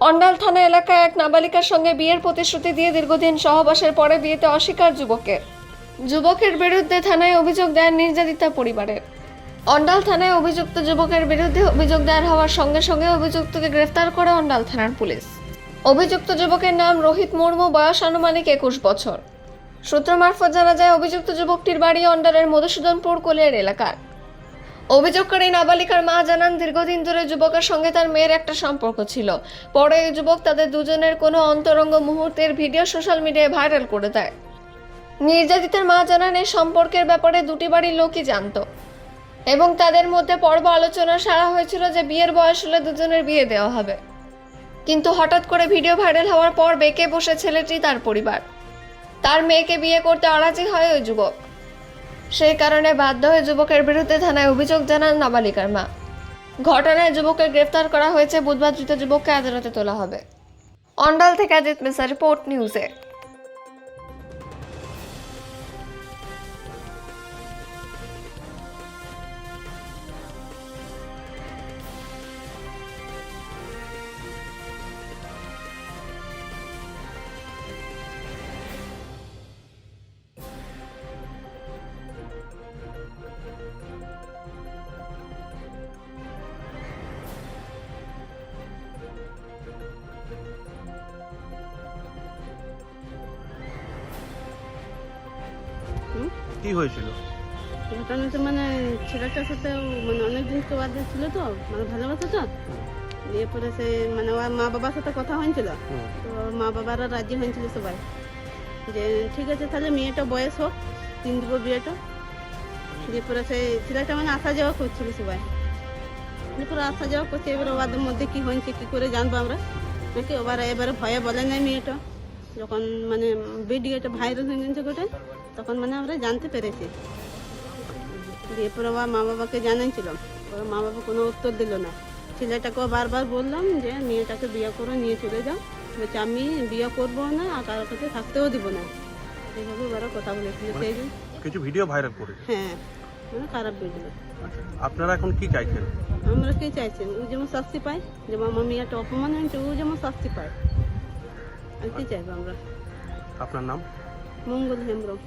অন্ডাল থানা এলাকায় এক নাবালিকার সঙ্গে বিয়ের প্রতিশ্রুতি দিয়ে দীর্ঘদিন সহবাসের পরে বিয়েতে অস্বীকার যুবকের বিরুদ্ধে থানায় অভিযোগ দেন নির্যাতিতা পরিবারের। অন্ডাল থানায় অভিযুক্ত যুবকের বিরুদ্ধে অভিযোগ দায়ের হওয়ার সঙ্গে সঙ্গে অভিযুক্তকে গ্রেফতার করে অন্ডাল থানার পুলিশ। অভিযুক্ত যুবকের নাম রোহিত মুর্মু, বয়স আনুমানিক 21 বছর। সূত্র মারফত জানা যায় অভিযুক্ত যুবকটির বাড়ি অন্ডালের মধুসূদনপুর কোলিয়ার এলাকার। অভিযোগকারী নাবালিকার মা জানান দীর্ঘদিন ধরে যুবকের সঙ্গে তার মেয়ের একটা সম্পর্ক ছিল। পরে এই যুবক তাদের দুজনের কোনো অন্তরঙ্গ মুহূর্তের ভিডিও সোশ্যাল মিডিয়ায় ভাইরাল করে দেয়। নির্যাতিতার মা জানান এই সম্পর্কের ব্যাপারে দুটি বাড়ির লোকই জানত এবং তাদের মধ্যে পর্ব আলোচনা সারা হয়েছিল যে বিয়ের বয়স হলে দুজনের বিয়ে দেওয়া হবে। কিন্তু হঠাৎ করে ভিডিও ভাইরাল হওয়ার পর বেঁকে বসে ছেলেটি তার পরিবার। তার মেয়েকে বিয়ে করতে অরাজি হয় ওই যুবক। সেই কারণে বাধ্য হয়ে যুবকের বিরুদ্ধে থানায় অভিযোগ জানান নাবালিকার মা। ঘটনায় যুবককে গ্রেফতার করা হয়েছে। বুধবার ধৃত যুবককে আদালতে তোলা হবে। অন্ডাল থেকে অজিত মিশ্রা, রিপোর্ট নিউজে। কি হয়েছিল? ঘটনাটা মানে ছেলেটার সাথে মানে অনেকদিন তো বাদে ছিল, তো মানে ভালোবাসা তো দিয়ে পরে সে মানে ওর মা বাবার সাথে কথা হয়েছিল। তো মা বাবারা রাজি হয়েছিল সবাই যে ঠিক আছে তাহলে মেয়েটা বয়স হোক, 3 দিব বিয়েটা। দিয়ে পরে সেই ছেলেটা মানে আসা যাওয়া করছিল সবাই, দিয়ে পরে আসা যাওয়া করছে। এবার ওদের মধ্যে কি হয়েছে কি করে জানবো আমরা নাকি? এবারে ভয়ে বলে নাই মেয়েটা। যখন মানে ভিডিওটা ভাইরাল হয়ে গেছে গোটা, তখন মানে আমরা জানতে পেরেছি। দিয়ে পরে মা বাবাকে জানাইছিলাম, ওর মা বাবা কোনো উত্তর দিল না। ছেলেটাকেও বারবার বললাম যে মেয়েটাকে বিয়ে করে নিয়ে চলে যাও। বলছে আমি বিয়ে করবো না আর কারোর কাছে থাকতেও দিব না, এইভাবে ওরা কথা বলেছিল। সেই জন্য কিছু ভিডিও ভাইরাল করে। হ্যাঁ, মানে খারাপ ভিডিও। আপনারা এখন কি চাইছেন? আমরা কি চাইছেন? ও যেমন শাস্তি পায়, যেমন আমার মেয়েটা অপমান হয়েছে ও যেমন শাস্তি পায়। আর কি চাইবো আমরা? আপনার নাম? মঙ্গল হেমব্রম।